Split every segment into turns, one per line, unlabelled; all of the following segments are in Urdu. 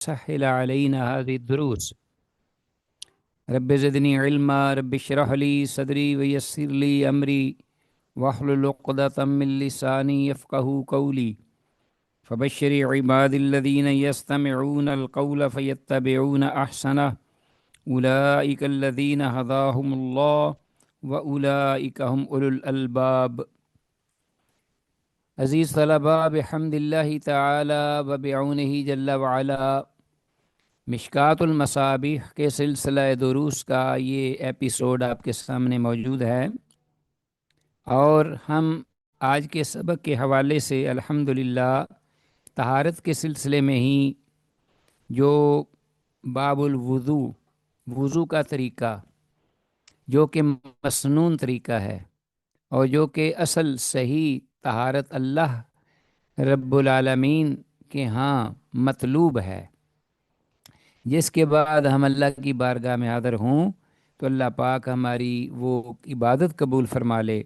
تسهل علينا هذه الدروس. رب زدني علما رب اشرح لي صدري ويسر لي أمري واحلل عقدة من لساني يفقهوا قولي. فبشر عباد الذين يستمعون القول فيتبعون أحسنه أولئك الذين هداهم الله وأولئك هم أولو الألباب. عزیز طلباء، بحمد اللہ تعالی و بعونہ جل وعلا مشکات المصابیح کے سلسلہ دروس کا یہ ایپیسوڈ آپ کے سامنے موجود ہے، اور ہم آج کے سبق کے حوالے سے الحمدللہ طہارت کے سلسلے میں ہی جو باب الوضو، وضو کا طریقہ جو کہ مسنون طریقہ ہے اور جو کہ اصل صحیح طہارت اللہ رب العالمین کے ہاں مطلوب ہے، جس کے بعد ہم اللہ کی بارگاہ میں حاضر ہوں تو اللہ پاک ہماری وہ عبادت قبول فرما لے،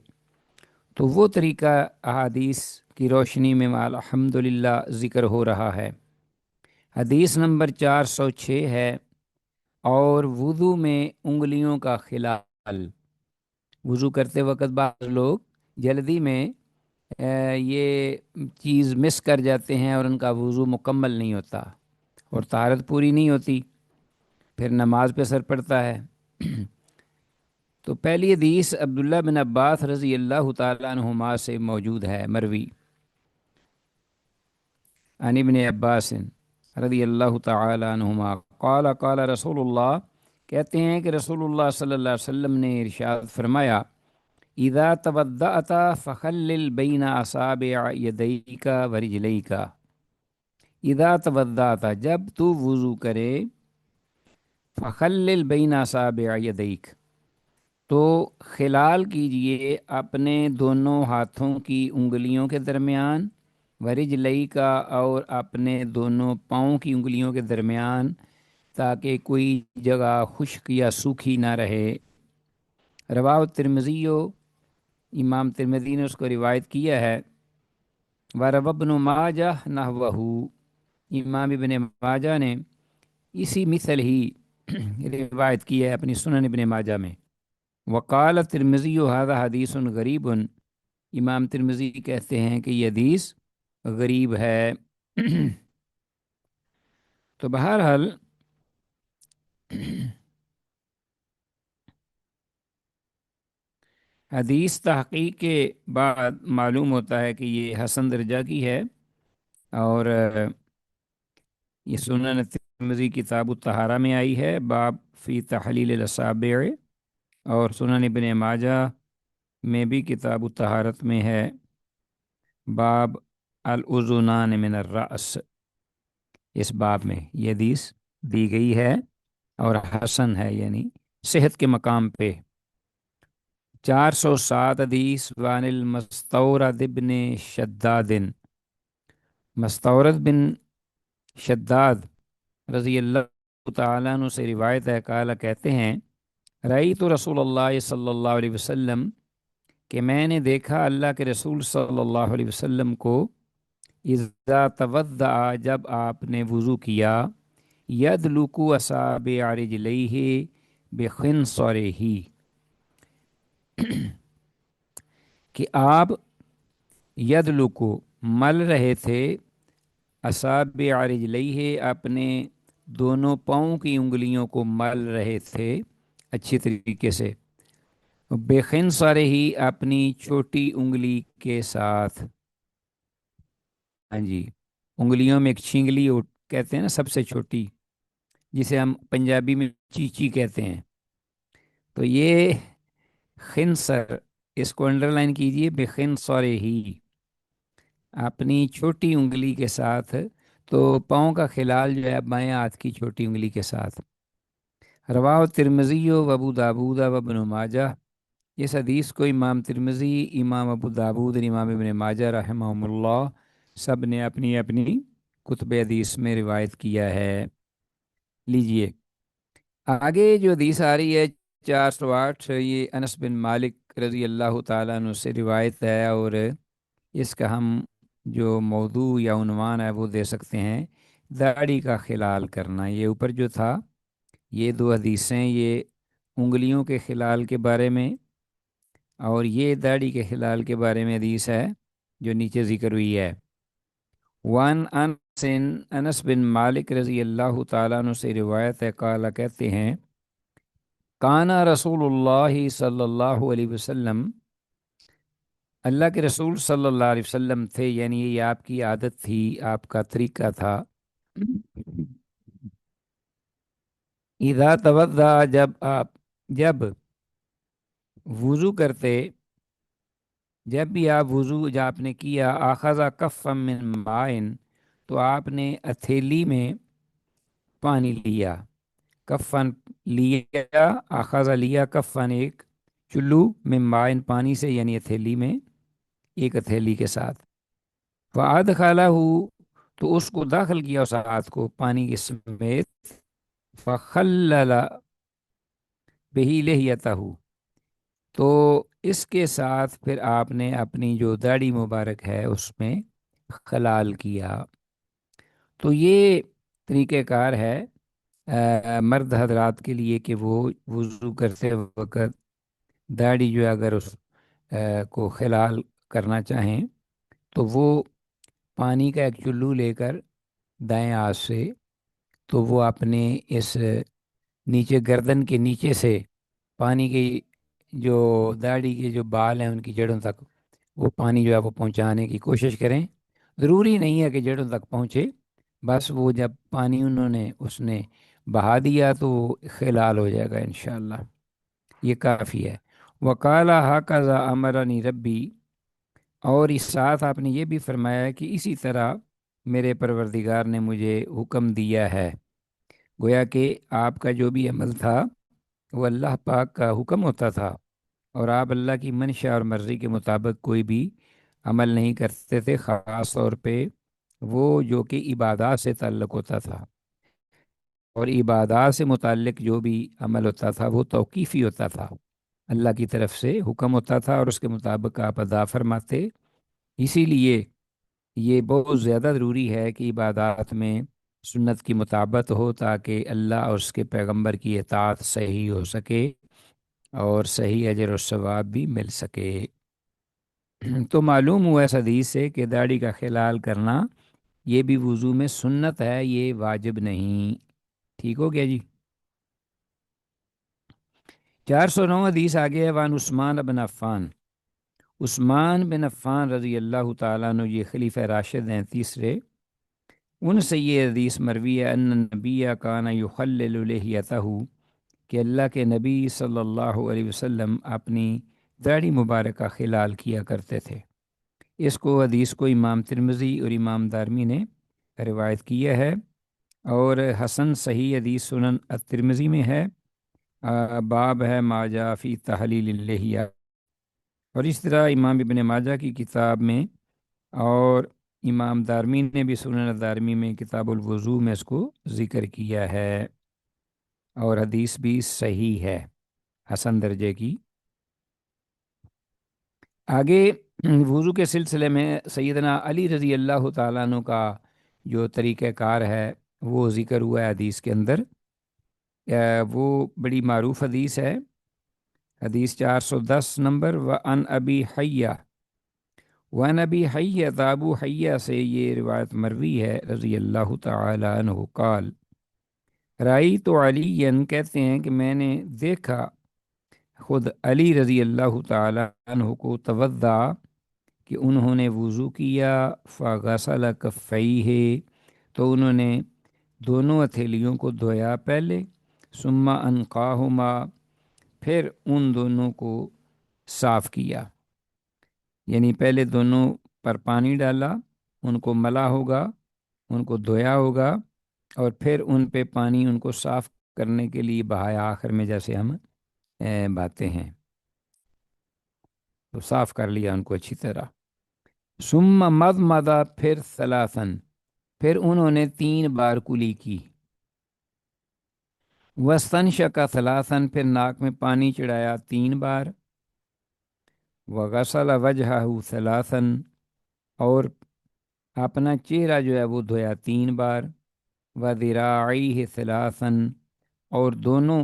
تو وہ طریقہ احادیث کی روشنی میں الحمدللہ ذکر ہو رہا ہے۔ حدیث نمبر 406 ہے، اور وضو میں انگلیوں کا خلال۔ وضو کرتے وقت بعض لوگ جلدی میں یہ چیز مس کر جاتے ہیں اور ان کا وضو مکمل نہیں ہوتا اور طہارت پوری نہیں ہوتی، پھر نماز پہ اثر پڑتا ہے۔ تو پہلی حدیث عبداللہ بن عباس رضی اللہ تعالیٰ عنہما سے موجود ہے، مروی عن ابن عباس رضی اللہ تعالیٰ عنہما قال قال رسول اللہ، کہتے ہیں کہ رسول اللہ صلی اللہ علیہ وسلم نے ارشاد فرمایا، اذا تودعت فخلل بین اصابع یدیک ورجلیک۔ اذا تودعت، جب تو وضو کرے، فخلل بین اصابع یدیک، تو خلال کیجئے اپنے دونوں ہاتھوں کی انگلیوں کے درمیان، ورجلیک، اور اپنے دونوں پاؤں کی انگلیوں کے درمیان، تاکہ کوئی جگہ خشک یا سوکھی نہ رہے۔ رواہ ترمذی، امام ترمذی نے اس کو روایت کیا ہے۔ وروى ابن ماجہ نحوہ، امام ابن ماجہ نے اسی مثل ہی روایت کی ہے اپنی سنن ابن ماجہ میں۔ وقال ترمذی ھذا حدیث غریب، امام ترمذی کہتے ہیں کہ یہ حدیث غریب ہے۔ تو بہرحال حدیث تحقیق کے بعد معلوم ہوتا ہے کہ یہ حسن درجہ کی ہے، اور یہ سنن ترمذی کتاب الطہارہ میں آئی ہے، باب فی تحلیل الاصابع، اور سنن ابن ماجہ میں بھی کتاب الطہارت میں ہے، باب الاذنان من الرأس، اس باب میں یہ حدیث دی گئی ہے اور حسن ہے، یعنی صحت کے مقام پہ۔ 407 حدیث وعن المستورد بن شداد، مستورد بن شداد رضی اللہ تعالیٰ عنہ سے روایت ہے، قال، کہتے ہیں، رأیت رسول اللہ صلی اللہ علیہ وسلم، کہ میں نے دیکھا اللہ کے رسول صلی اللہ علیہ وسلم کو، اذا تودع، جب آپ نے وضو کیا، یدلک اصابع رجلیہ بخنصرہ، کہ آپ یدلک مل رہے تھے، اصابع رجلیہ، اپنے دونوں پاؤں کی انگلیوں کو مل رہے تھے اچھی طریقے سے، بخنصرہ، اپنی چھوٹی انگلی کے ساتھ۔ ہاں جی، انگلیوں میں ایک چھینگلی کہتے ہیں نا، سب سے چھوٹی، جسے ہم پنجابی میں چیچی کہتے ہیں، تو یہ خنصر، اس کو انڈر لائن کیجئے، بخنصرہ، اپنی چھوٹی انگلی کے ساتھ، تو پاؤں کا خلال جو ہے بائیں ہاتھ کی چھوٹی انگلی کے ساتھ۔ رواہ ترمذی و ابو داود و ابن ماجہ، اس حدیث کو امام ترمذی، امام ابو داود اور امام ابن ماجہ رحمہم اللہ سب نے اپنی اپنی کتب حدیث میں روایت کیا ہے۔ لیجئے آگے جو حدیث آ رہی ہے 408، یہ انس بن مالک رضی اللہ تعالیٰ عنہ سے روایت ہے، اور اس کا ہم جو موضوع یا عنوان ہے وہ دے سکتے ہیں، داڑھی کا خلال کرنا، یہ اوپر جو تھا یہ دو حدیثیں، یہ انگلیوں کے خلال کے بارے میں، اور یہ داڑھی کے خلال کے بارے میں حدیث ہے جو نیچے ذکر ہوئی ہے۔ وان انس بن مالک رضی اللہ تعالیٰ عنہ سے روایت ہے، قال کہتے ہیں کانا رسول اللہ صلی اللہ علیہ وسلم، اللہ کے رسول صلی اللہ علیہ وسلم تھے، یعنی یہ آپ کی عادت تھی، آپ کا طریقہ تھا۔ اذا توضا، جب وضو کرتے، جب بھی آپ وضو جب آپ نے کیا، آخذ کفا من مائن، تو آپ نے ہتھیلی میں پانی لیا، کفن لیا، آخذ لیا، کفن ایک چلو، من مائن پانی سے، یعنی ہتھیلی میں ایک ہتھیلی کے ساتھ، فَأَدْخَلَهُ، تو اس کو داخل کیا اس ہاتھ کو پانی کے سمیت، فَخَلَّلَ بِهِ لِحْيَتَهُ، تو اس کے ساتھ پھر آپ نے اپنی جو داڑھی مبارک ہے اس میں خلال کیا۔ تو یہ طریقہ کار ہے مرد حضرات کے لیے کہ وہ وضو کرتے وقت داڑھی جو ہے اگر اس کو خلال کرنا چاہیں تو وہ پانی کا ایک چلو لے کر دائیں ہاتھ سے، تو وہ اپنے اس نیچے گردن کے نیچے سے پانی کی جو داڑھی کے جو بال ہیں ان کی جڑوں تک وہ پانی جو ہے وہ پہنچانے کی کوشش کریں۔ ضروری نہیں ہے کہ جڑوں تک پہنچے، بس وہ جب پانی انہوں نے اس نے بہا دیا تو وہ خلال ہو جائے گا انشاءاللہ، یہ کافی ہے۔ وقالا ہاکذا امرنی ربی، اور اس ساتھ آپ نے یہ بھی فرمایا کہ اسی طرح میرے پروردگار نے مجھے حکم دیا ہے، گویا کہ آپ کا جو بھی عمل تھا وہ اللہ پاک کا حکم ہوتا تھا، اور آپ اللہ کی منشا اور مرضی کے مطابق کوئی بھی عمل نہیں کرتے تھے، خاص طور پہ وہ جو کہ عبادات سے تعلق ہوتا تھا، اور عبادات سے متعلق جو بھی عمل ہوتا تھا وہ توقیفی ہوتا تھا، اللہ کی طرف سے حکم ہوتا تھا اور اس کے مطابق آپ ادا فرماتے۔ اسی لیے یہ بہت زیادہ ضروری ہے کہ عبادات میں سنت کی مطابقت ہو، تاکہ اللہ اور اس کے پیغمبر کی اطاعت صحیح ہو سکے اور صحیح اجر و ثواب بھی مل سکے۔ تو معلوم ہوا اس حدیث سے کہ داڑھی کا خلال کرنا یہ بھی وضو میں سنت ہے، یہ واجب نہیں۔ ٹھیک ہو گیا جی۔ 409 حدیث آگے ہے، وان عثمان بن عفان، عثمان بن عفان رضی اللہ تعالیٰ عنہ، یہ خلیفہ راشد ہیں تیسرے، ان سے یہ حدیث مروی ہے ان نبی کان یخلل لحیتہ، کہ اللہ کے نبی صلی اللہ علیہ وسلم اپنی داڑھی مبارک کا خلال کیا کرتے تھے۔ اس کو حدیث کو امام ترمذی اور امام دارمی نے روایت کیا ہے، اور حسن صحیح حدیث سنن الترمذی میں ہے، باب ہے ما جاء فی تحلیل اللحیہ، اور اس طرح امام ابن ماجہ کی کتاب میں، اور امام دارمی نے بھی سنن دارمی میں کتاب الوضو میں اس کو ذکر کیا ہے، اور حدیث بھی صحیح ہے، حسن درجے کی۔ آگے وضو کے سلسلے میں سیدنا علی رضی اللہ تعالیٰ عنہ کا جو طریقہ کار ہے وہ ذکر ہوا ہے حدیث کے اندر، وہ بڑی معروف حدیث ہے، حدیث 410 نمبر، وَأَنْ أَبِي حَيَّةَ، وَأَنْ أَبِي حَيَّةَ، ابو حیہ سے یہ روایت مروی ہے رضی اللہ تعالی عنہ، قال رأیت علیٰ، کہتے ہیں کہ میں نے دیکھا خود علی رضی اللہ تعالی عنہ کو، توضا، کہ انہوں نے وضو کیا، فغسل کفیہ، تو انہوں نے دونوں ہتھیلیوں کو دھویا پہلے، ثم انقاہما، پھر ان دونوں کو صاف کیا، یعنی پہلے دونوں پر پانی ڈالا، ان کو ملا ہوگا، ان کو دھویا ہوگا، اور پھر ان پہ پانی ان کو صاف کرنے کے لیے بہایا، آخر میں جیسے ہم باتیں ہیں، تو صاف کر لیا ان کو اچھی طرح۔ ثم مضمضہ، پھر ثلاثن، پھر انہوں نے 3 بار کلی کی، واستنشق ثلاثن، پھر ناک میں پانی چڑھایا 3 بار، وغسل وجہہ ثلاثن، اور اپنا چہرہ جو ہے وہ دھویا 3 بار، و ذراعیہ ثلاثاً، اور دونوں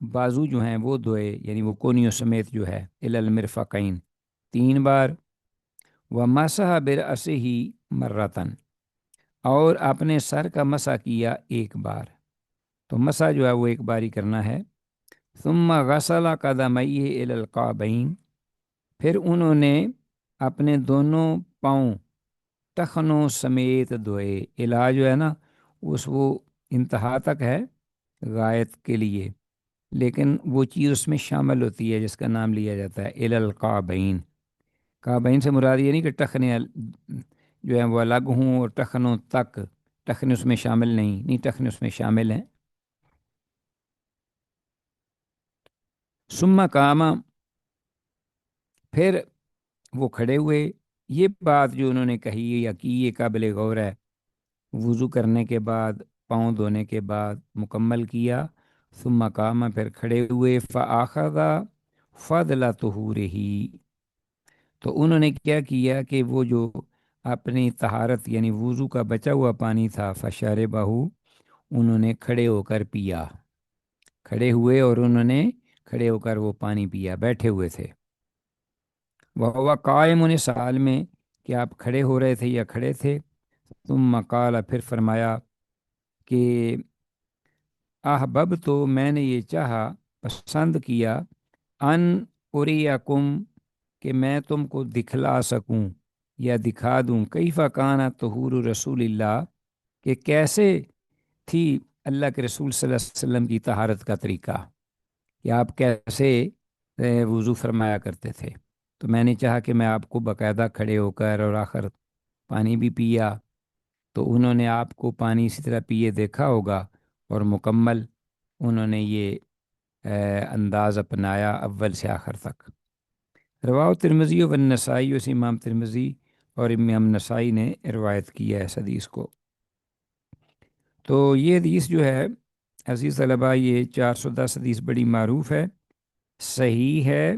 بازو جو ہیں وہ دھوئے، یعنی وہ کونیوں سمیت جو ہے، الی المرفقین 3 بار، و مسح برأسہ مرتن، اور اپنے سر کا مسح کیا 1 بار، تو مسح جو ہے وہ 1 بار ہی کرنا ہے۔ ثم غسل قدمیہ الی القعبین، پھر انہوں نے اپنے دونوں پاؤں ٹخنوں سمیت دھوئے، الہ جو ہے نا وہ انتہا تک ہے غایت کے لیے، لیکن وہ چیز اس میں شامل ہوتی ہے جس کا نام لیا جاتا ہے الی القعبین۔ کعبین سے مراد یہ نہیں کہ ٹخنے جو ہیں وہ الگ ہوں اور ٹخنوں تک، ٹخنے اس میں شامل نہیں ٹخنے اس میں شامل ہیں۔ ثم قام، پھر وہ کھڑے ہوئے۔ یہ بات جو انہوں نے کہی یا کی یہ قابل غور ہے۔ وضو کرنے کے بعد، پاؤں دھونے کے بعد مکمل کیا، ثم قام، پھر کھڑے ہوئے، فآخذ فضل طہورہ، تو انہوں نے کیا کیا کہ وہ جو اپنی طہارت یعنی وضو کا بچا ہوا پانی تھا، فشربہ، انہوں نے کھڑے ہو کر پیا، کھڑے ہوئے اور انہوں نے کھڑے ہو کر وہ پانی پیا، بیٹھے ہوئے تھے۔ وہ قائم، انہیں سال میں کہ آپ کھڑے ہو رہے تھے یا کھڑے تھے۔ ثم قال، پھر فرمایا کہ احبب، تو میں نے یہ چاہا، پسند کیا، ان اریکم، کہ میں تم کو دکھلا سکوں یا دکھا دوں، کیف کان طہور رسول اللہ، کہ کیسے تھی اللہ کے رسول صلی اللہ علیہ وسلم کی طہارت کا طریقہ، کہ آپ کیسے وضو فرمایا کرتے تھے۔ تو میں نے چاہا کہ میں آپ کو باقاعدہ کھڑے ہو کر اور آخر پانی بھی پیا، تو انہوں نے آپ کو پانی اسی طرح پیے دیکھا ہوگا، اور مکمل انہوں نے یہ انداز اپنایا اول سے آخر تک۔ رواہ ترمذی و نسائی، اس امام ترمذی اور امام نسائی نے روایت کیا ہے اس حدیث کو۔ تو یہ حدیث جو ہے عزیز طلباء، یہ 410 حدیث بڑی معروف ہے، صحیح ہے،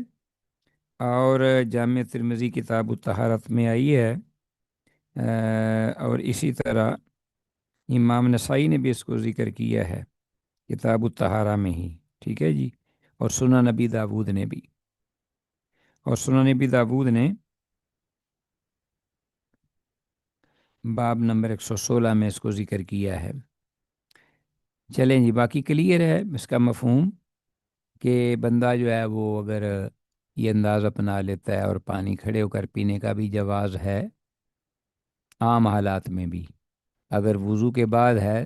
اور جامع ترمذی کتاب الطہارت میں آئی ہے، اور اسی طرح امام نسائی نے بھی اس کو ذکر کیا ہے کتاب الطہارہ میں ہی، ٹھیک ہے جی، اور سنن نبی داود نے بھی، اور سنن نبی داود نے باب نمبر 116 میں اس کو ذکر کیا ہے۔ چلیں جی، باقی کلیئر ہے اس کا مفہوم، کہ بندہ جو ہے وہ اگر یہ انداز اپنا لیتا ہے اور پانی کھڑے ہو کر پینے کا بھی جواز ہے عام حالات میں بھی، اگر وضو کے بعد ہے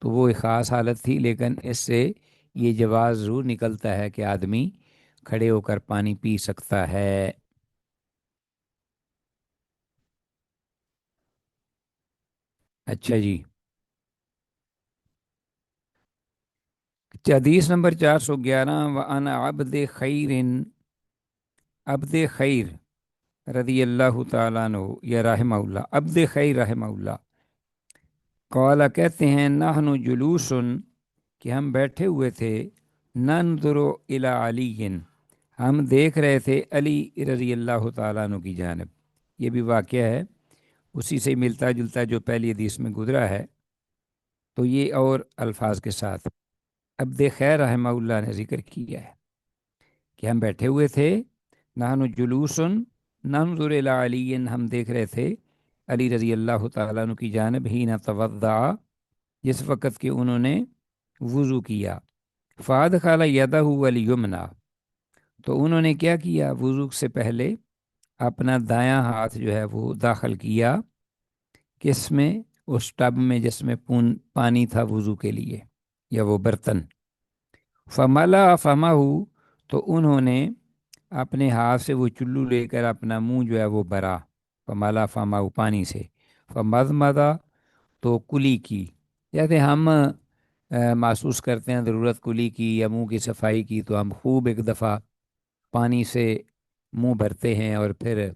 تو وہ ایک خاص حالت تھی، لیکن اس سے یہ جواز ضرور نکلتا ہے کہ آدمی کھڑے ہو کر پانی پی سکتا ہے۔ اچھا جی، حدیث نمبر 411، وَأَنَ عبد خیر، عبد خیر رضی اللہ تعالیٰ عنہ یا رحمہ اللہ، عبد خیر رحمہ اللہ، قال، کہتے ہیں، نحن جلوسن، کہ ہم بیٹھے ہوئے تھے، ننظر الی علی، ہم دیکھ رہے تھے علی رضی اللہ تعالیٰ عنہ کی جانب۔ یہ بھی واقعہ ہے، اسی سے ملتا جلتا جو پہلی حدیث میں گزرا ہے، تو یہ اور الفاظ کے ساتھ عبد خیر رحمہ اللہ نے ذکر کیا ہے کہ ہم بیٹھے ہوئے تھے، نحن جلوسن ننظر الی علی، ہم دیکھ رہے تھے علی رضی اللہ تعالیٰ عنہ کی جانب، ہی نہ توضع، جس وقت کہ انہوں نے وضو کیا، فادخل یدہ الیمنی، تو انہوں نے کیا کیا، وضو سے پہلے اپنا دایاں ہاتھ جو ہے وہ داخل کیا، کس میں، اس ٹب میں جس میں پانی تھا وضو کے لیے، یا وہ برتن، فملا فمہ، تو انہوں نے اپنے ہاتھ سے وہ چلو لے کر اپنا منہ جو ہے وہ بھرا، فملا فمہ، پانی سے، فمضمضہ، تو کلی کی، جیسے ہم محسوس کرتے ہیں ضرورت کلی کی یا منہ کی صفائی کی، تو ہم خوب ایک دفعہ پانی سے منہ بھرتے ہیں اور پھر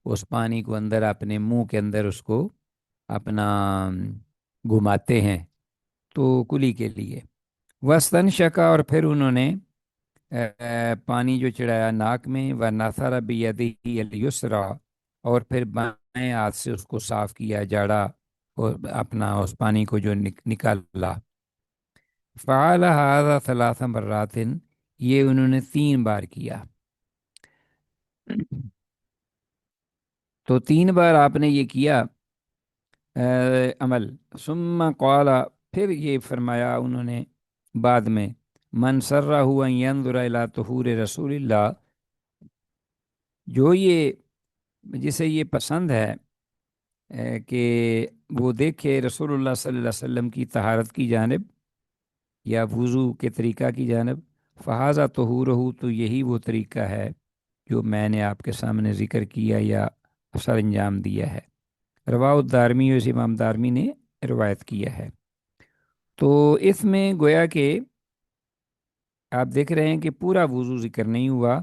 اس پانی کو اندر اپنے منہ کے اندر اس کو اپنا گھماتے ہیں، تو کلی کے لیے، وسطن شکا، اور پھر انہوں نے پانی جو چڑھایا ناک میں، و نثر بیدہ الیسریٰ، اور پھر بائیں ہاتھ سے اس کو صاف کیا، جاڑا اور اپنا اس پانی کو جو نکالا. فعل هذا 3 مرات، یہ انہوں نے 3 بار کیا. تو 3 بار آپ نے یہ کیا عمل. ثم قال، پھر یہ فرمایا انہوں نے بعد میں، من سرہ ان ينظر الى طہور رسول اللہ، جو یہ جسے یہ پسند ہے کہ وہ دیکھے رسول اللہ صلی اللہ علیہ وسلم کی طہارت کی جانب یا وضو کے طریقہ کی جانب، فہذا طہورہ، تو یہی وہ طریقہ ہے جو میں نے آپ کے سامنے ذکر کیا یا سر انجام دیا ہے. رواہ الدارمی، اس امام دارمی نے روایت کیا ہے. تو اس میں گویا کہ آپ دیکھ رہے ہیں کہ پورا وضو ذکر نہیں ہوا،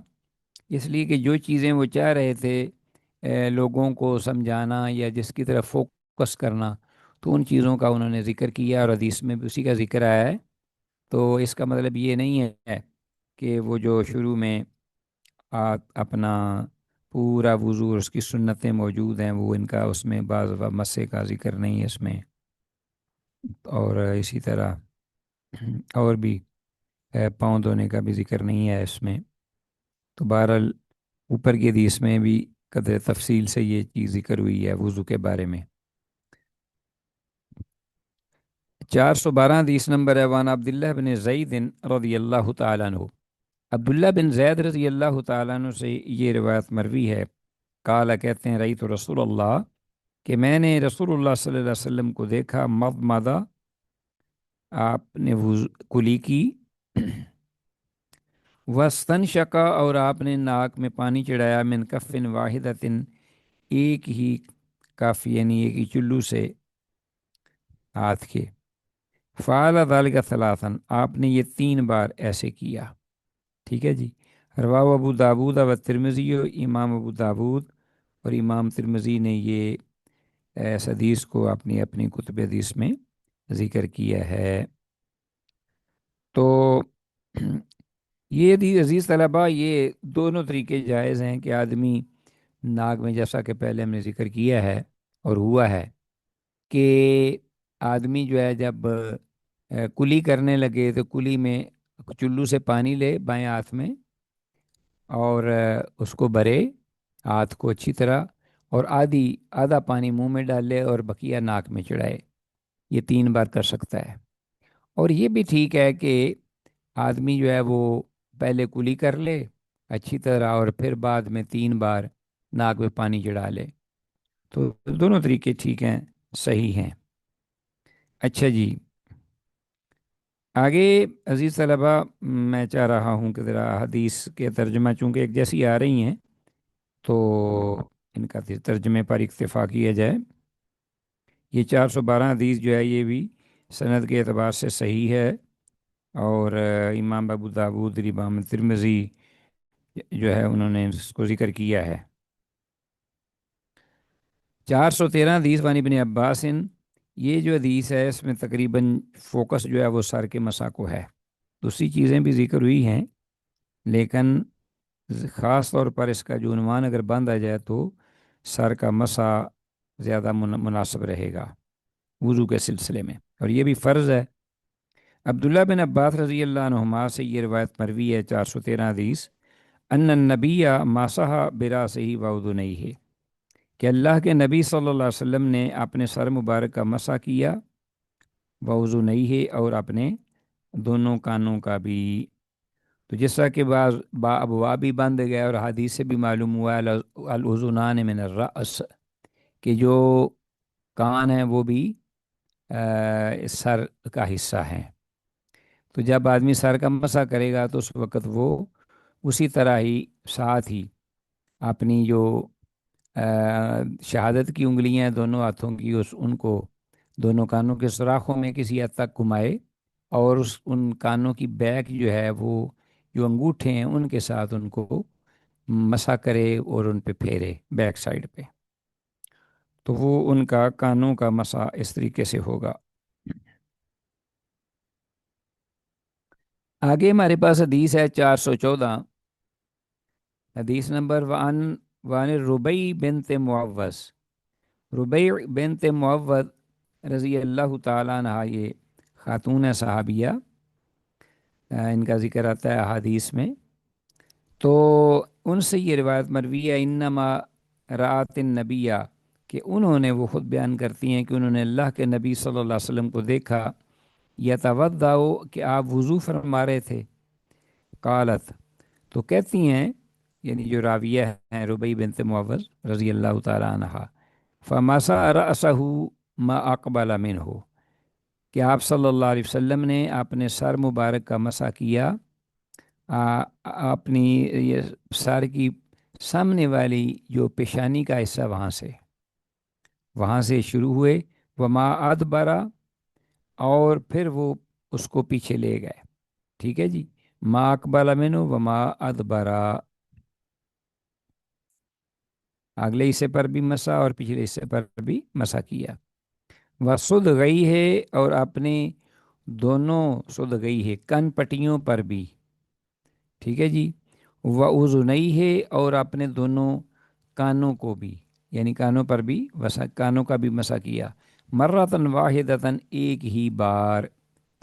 اس لیے کہ جو چیزیں وہ چاہ رہے تھے لوگوں کو سمجھانا یا جس کی طرف فوکس کرنا، تو ان چیزوں کا انہوں نے ذکر کیا اور حدیث میں بھی اسی کا ذکر آیا ہے. تو اس کا مطلب یہ نہیں ہے کہ وہ جو شروع میں اپنا پورا وضو اور اس کی سنتیں موجود ہیں، وہ ان کا اس میں بعض مسے کا ذکر نہیں ہے اس میں، اور اسی طرح اور بھی پاؤں دھونے کا بھی ذکر نہیں ہے اس میں. تو بہرحال اوپر کی حدیث میں بھی قدر تفصیل سے یہ چیز ذکر ہوئی ہے وضو کے بارے میں. 412 حدیث نمبر ہے، وان عبداللہ بن زید رضی اللہ تعالیٰ عنہ، عبداللہ بن زید رضی اللہ تعالیٰ عنہ سے یہ روایت مروی ہے. قال، کہتے ہیں، رأیت رسول اللہ، کہ میں نے رسول اللہ صلی اللہ علیہ وسلم کو دیکھا، مضمضہ، آپ نے کلی کی، واستنشقا، اور آپ نے ناک میں پانی چڑھایا، من کف واحدۃ، ایک ہی کف یعنی ایک ہی چلو سے ہاتھ کے. فعل ذلك ثلاثا، آپ نے یہ 3 بار ایسے کیا. ٹھیک ہے جی. رواہ ابو داود و ترمذی، امام ابو داود اور امام ترمذی نے یہ اس حدیث کو اپنی اپنی کتب حدیث میں ذکر کیا ہے. تو یہ عزیز طلبہ، یہ دونوں طریقے جائز ہیں کہ آدمی ناک میں، جیسا کہ پہلے ہم نے ذکر کیا ہے اور ہوا ہے، کہ آدمی جو ہے جب کلی کرنے لگے تو کلی میں چلو سے پانی لے بائیں ہاتھ میں اور اس کو بھرے ہاتھ کو اچھی طرح، اور آدھا پانی منہ میں ڈالے اور بقیہ ناک میں چڑھائے. یہ 3 بار کر سکتا ہے. اور یہ بھی ٹھیک ہے کہ آدمی جو ہے وہ پہلے کلی کر لے اچھی طرح اور پھر بعد میں 3 بار ناک میں پانی چڑھا لے. تو دونوں طریقے ٹھیک ہیں، صحیح ہیں. اچھا جی، آگے عزیز طلبہ، میں چاہ رہا ہوں کہ ذرا حدیث کے ترجمہ چونکہ ایک جیسی آ رہی ہیں تو ان کا ترجمے پر اکتفا کیا جائے. یہ 412 حدیث جو ہے یہ بھی سند کے اعتبار سے صحیح ہے، اور امام ابو داود، امام ترمذی جو ہے انہوں نے اس کو ذکر کیا ہے. 413 حدیث وانی ابن عباس، یہ جو حدیث ہے اس میں تقریباً فوکس جو ہے وہ سر کے مسا کو ہے. دوسری چیزیں بھی ذکر ہوئی ہیں لیکن خاص طور پر اس کا جو عنوان اگر بند آ جائے تو سر کا مسا زیادہ مناسب رہے گا وضو کے سلسلے میں، اور یہ بھی فرض ہے. عبداللہ بن عباس رضی اللہ عنہما سے یہ روایت مروی ہے 413 حدیث، ان النبی ماسح براسہ وأذنیہ، کہ اللہ کے نبی صلی اللہ علیہ وسلم نے اپنے سر مبارک کا مسح کیا، وأذنیہ، اور اپنے دونوں کانوں کا بھی. تو جیسا کہ بعض ابواب بھی بند گئے اور حدیث سے بھی معلوم ہوا الاذنان من الرأس، کہ جو کان ہیں وہ بھی سر کا حصہ ہیں. تو جب آدمی سر کا مسح کرے گا تو اس وقت وہ اسی طرح ہی ساتھ ہی اپنی جو شہادت کی انگلیاں دونوں ہاتھوں کی، ان کو دونوں کانوں کے سوراخوں میں کسی حد تک گھمائے، اور ان کانوں کی بیک جو ہے وہ جو انگوٹھے ہیں ان کے ساتھ ان کو مسح کرے اور ان پہ پھیرے بیک سائڈ پہ. تو وہ ان کا کانوں کا مسح اس طریقے سے ہوگا. آگے ہمارے پاس حدیث ہے 414 حدیث نمبر وان ربیع بنت معوذ. ربیع بنت معوذ رضی اللہ تعالیٰ عنہ، یہ خاتون صحابیہ، ان کا ذکر آتا ہے احادیث میں، تو ان سے یہ روایت مروی ہے انما رات النبیہ، کہ انہوں نے، وہ خود بیان کرتی ہیں کہ انہوں نے اللہ کے نبی صلی اللہ علیہ وسلم کو دیکھا، یتوضأ، کہ آپ وضو فرما رہے تھے، قالت، تو کہتی ہیں، یعنی جو راویہ ہیں ربیع بنت معوذ رضی اللہ تعالیٰ عنہ، فمسح رأسہ ما اقبل منہ، کہ آپ صلی اللہ علیہ وسلم نے اپنے سر مبارک کا مسح کیا، اپنی یہ سر کی سامنے والی جو پیشانی کا حصہ، وہاں سے شروع ہوئے، وما ادبرا، اور پھر وہ اس کو پیچھے لے گئے، ٹھیک ہے جی، ما اقبل منہ وما ادبرا، اگلے حصے پر بھی مسا اور پچھلے حصے پر بھی مسا کیا، وسد گئی ہے، اور اپنے دونوں، سد گئی ہے کن پٹیوں پر بھی، ٹھیک ہے جی، وَأُذُنَيْهِ ہے، اور اپنے دونوں کانوں کو بھی، یعنی کانوں پر بھی کانوں کا بھی مسا کیا، مرتن واحدتن، ایک ہی بار،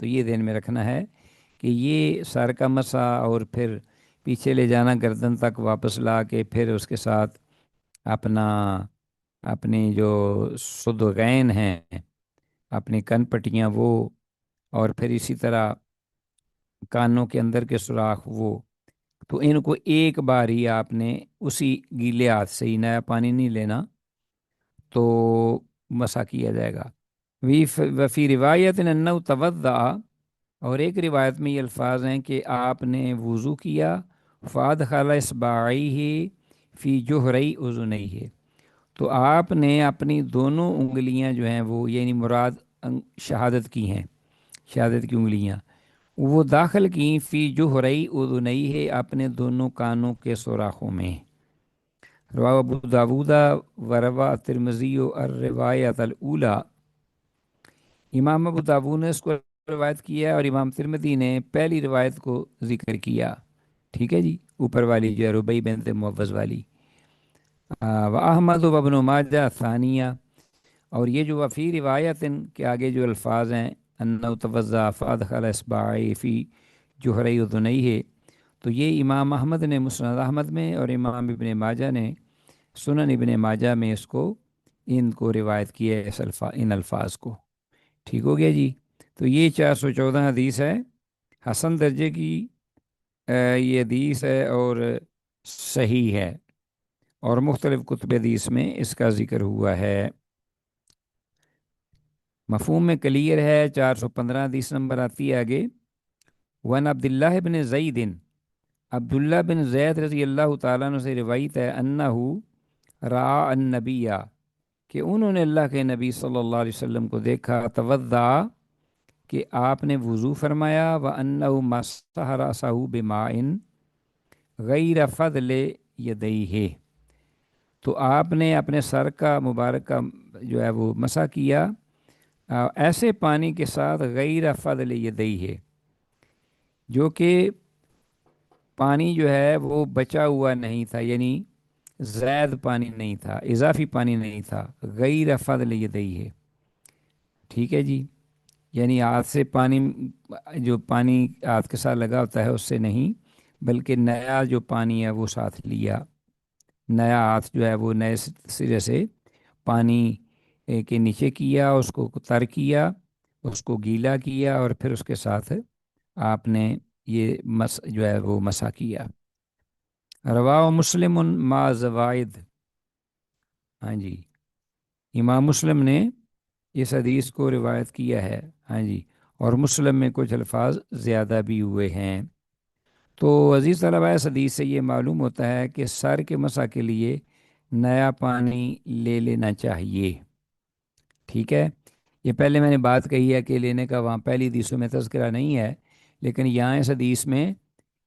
تو یہ ذہن میں رکھنا ہے کہ یہ سر کا مسا اور پھر پیچھے لے جانا گردن تک واپس لا کے، پھر اس کے ساتھ اپنا، اپنی جو صدغین ہیں، اپنی کن پٹیاں وہ، اور پھر اسی طرح کانوں کے اندر کے سوراخ وہ، تو ان کو ایک بار ہی آپ نے اسی گیلے ہاتھ سے ہی، نیا پانی نہیں لینا، تو مسا کیا جائے گا، وفی روایت انہ توضأ، اور ایک روایت میں یہ الفاظ ہیں کہ آپ نے وضو کیا، فادخل اصبعیہ فی جوہری اذنیہ، تو آپ نے اپنی دونوں انگلیاں جو ہیں وہ، یعنی مراد شہادت کی ہیں، شہادت کی انگلیاں، وہ داخل کی فی جوہری اذنیہ، اپنے دونوں کانوں کے سوراخوں میں، رواہ ابو داود وروا ترمذی الروایت الاولی، امام ابو داود نے اس کو روایت کیا ہے، اور امام ترمذی نے پہلی روایت کو ذکر کیا، ٹھیک ہے جی، اوپر والی جو ہے ربیع بنت معوذ والی، و احمد و ابن ماجہ ثانیہ، اور یہ جو وفی روایت کے آگے جو الفاظ ہیں، انہ توضأ فادخل اصبعیہ فی جوہری اذنیہ، تو یہ امام احمد نے مسند احمد میں، اور امام ابن ماجہ نے سنن ابن ماجہ میں اس کو، ان کو روایت کیا ہے، ان الفاظ کو، ٹھیک ہو گیا جی، تو یہ 414 حدیث ہے، حسن درجے کی یہ حدیث ہے، اور صحیح ہے، اور مختلف کتب حدیث میں اس کا ذکر ہوا ہے، مفہوم میں کلیئر ہے۔ 415 حدیث نمبر آتی ہے آگے، ون عبداللہ بن زید، عبداللہ بن زید رضی اللہ تعالیٰ عنہ سے روایت ہے، انہو رأى النبی، کہ انہوں نے اللہ کے نبی صلی اللہ علیہ وسلم کو دیکھا، توضأ، کہ آپ نے وضو فرمایا، وَأَنَّهُ مَسَحَ رَأْسَهُ بِمَاءٍ غَيْرَ فَضْلِ يَدَيْهِ، تو آپ نے اپنے سر کا مبارک کا جو ہے وہ مسح کیا، ایسے پانی کے ساتھ، غیر فضل یدیہ، جو کہ پانی جو ہے وہ بچا ہوا نہیں تھا، یعنی زائد پانی نہیں تھا، اضافی پانی نہیں تھا، غیر فضل یدیہ، ٹھیک ہے جی، یعنی ہاتھ سے پانی، جو پانی ہاتھ کے ساتھ لگا ہوتا ہے اس سے نہیں، بلکہ نیا جو پانی ہے وہ ساتھ لیا، نیا ہاتھ جو ہے وہ نئے سرے سے پانی کے نیچے کیا، اس کو تر کیا، اس کو گیلا کیا، اور پھر اس کے ساتھ آپ نے یہ جو ہے وہ مسح کیا، رواہ مسلم ما زوائد، ہاں جی، امام مسلم نے اس حدیث کو روایت کیا ہے، ہاں جی، اور مسلم میں کچھ الفاظ زیادہ بھی ہوئے ہیں، تو عزیز طلبہ، اس حدیث سے یہ معلوم ہوتا ہے کہ سر کے مسح کے لیے نیا پانی لے لینا چاہیے، ٹھیک ہے، یہ پہلے میں نے بات کہی ہے کہ لینے کا وہاں پہلی حدیثوں میں تذکرہ نہیں ہے، لیکن یہاں اس حدیث میں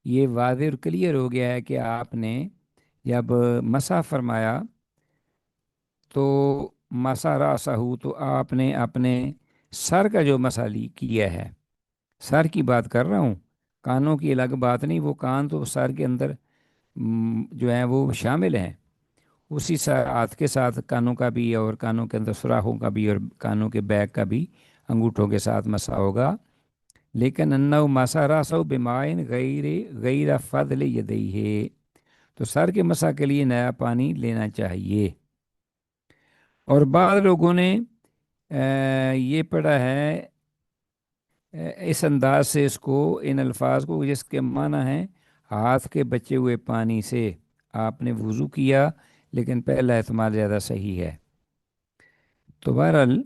یہ واضح اور کلیئر ہو گیا ہے کہ آپ نے جب مسح فرمایا تو مسح راسہ، تو آپ نے اپنے سر کا جو مسح کیا ہے، سر کی بات کر رہا ہوں، کانوں کی الگ بات نہیں، وہ کان تو سر کے اندر جو ہیں وہ شامل ہیں، اسی ہاتھ کے ساتھ کانوں کا بھی، اور کانوں کے اندر سوراخوں کا بھی، اور کانوں کے بیک کا بھی انگوٹھوں کے ساتھ مسا ہوگا۔ لیکن انہو مسا راسو بمائن غیر غیر فضل یدیہ، تو سر کے مسا کے لیے نیا پانی لینا چاہیے۔ اور بعض لوگوں نے یہ پڑھا ہے اس انداز سے، اس کو، ان الفاظ کو، جس کے معنی ہے ہاتھ کے بچے ہوئے پانی سے آپ نے وضو کیا، لیکن پہلا احتمال زیادہ صحیح ہے۔ تو بہرحال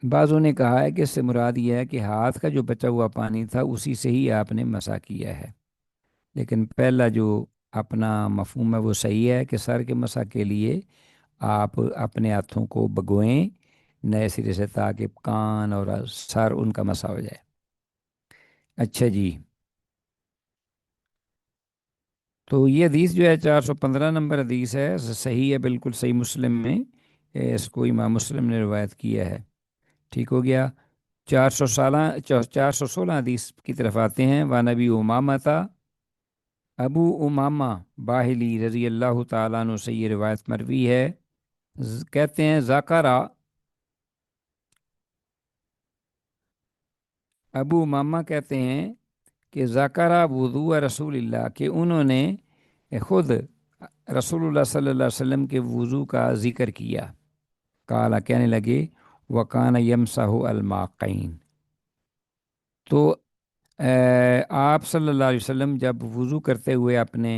بعضوں نے کہا ہے کہ اس سے مراد یہ ہے کہ ہاتھ کا جو بچا ہوا پانی تھا اسی سے ہی آپ نے مسح کیا ہے، لیکن پہلا جو اپنا مفہوم ہے وہ صحیح ہے کہ سر کے مسح کے لیے آپ اپنے ہاتھوں کو بگوئیں نئے سرے سے، تاکہ کان اور سر ان کا مسح ہو جائے۔ اچھا جی، تو یہ حدیث جو ہے 415 نمبر حدیث ہے، صحیح ہے، بالکل صحیح مسلم میں اس کو امام مسلم نے روایت کیا ہے۔ ٹھیک ہو گیا۔ 416 حدیث کی طرف آتے ہیں۔ وانبی امامہ تھا، ابو امامہ باہلی رضی اللہ تعالیٰ عنہ سے یہ روایت مروی ہے، کہتے ہیں ذکرہ، ابو امامہ کہتے ہیں کہ ذکرہ وضوء رسول اللہ، کہ انہوں نے خود رسول اللہ صلی اللہ علیہ وسلم کے وضو کا ذکر کیا۔ قالا، کہنے لگے، وکان یمسح الماقین، تو آپ صلی اللہ علیہ وسلم جب وضو کرتے ہوئے اپنے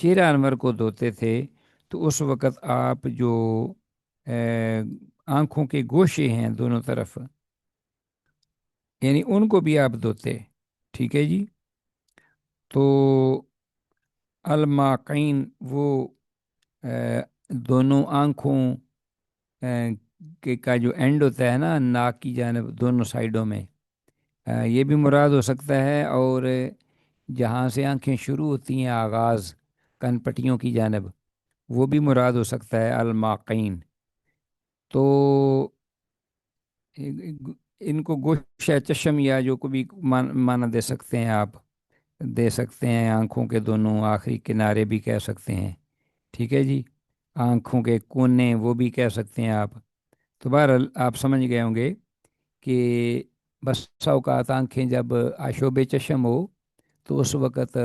چہرہ انور کو دھوتے تھے تو اس وقت آپ جو آنکھوں کے گوشے ہیں دونوں طرف، یعنی ان کو بھی آپ دھوتے۔ ٹھیک ہے جی۔ تو الماقین وہ دونوں آنکھوں کے کا جو اینڈ ہوتا ہے نا، ناک کی جانب دونوں سائڈوں میں، یہ بھی مراد ہو سکتا ہے، اور جہاں سے آنکھیں شروع ہوتی ہیں آغاز کن پٹیوں کی جانب، وہ بھی مراد ہو سکتا ہے الماقین۔ تو ان کو گوشہ چشم یا جو کو بھی معنی دے سکتے ہیں آپ، دے سکتے ہیں، آنکھوں کے دونوں آخری کنارے بھی کہہ سکتے ہیں۔ ٹھیک ہے جی، آنکھوں کے کونے وہ بھی کہہ سکتے ہیں آپ۔ تو بہرحال آپ سمجھ گئے ہوں گے کہ بس اوقات آنکھیں جب آشوب چشم ہو تو اس وقت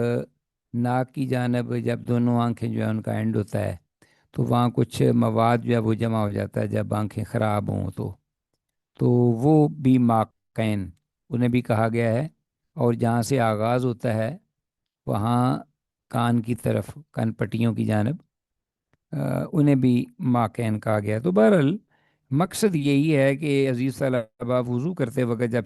ناک کی جانب جب دونوں آنکھیں جو ہے ان کا اینڈ ہوتا ہے تو وہاں کچھ مواد جو ہے وہ جمع ہو جاتا ہے جب آنکھیں خراب ہوں تو وہ بھی ماقین انہیں بھی کہا گیا ہے۔ اور جہاں سے آغاز ہوتا ہے وہاں کان کی طرف، کان پٹیوں کی جانب، انہیں بھی ماقین کہا گیا۔ تو بہرحال مقصد یہی ہے کہ عزیز طلبہ، وضو کرتے وقت جب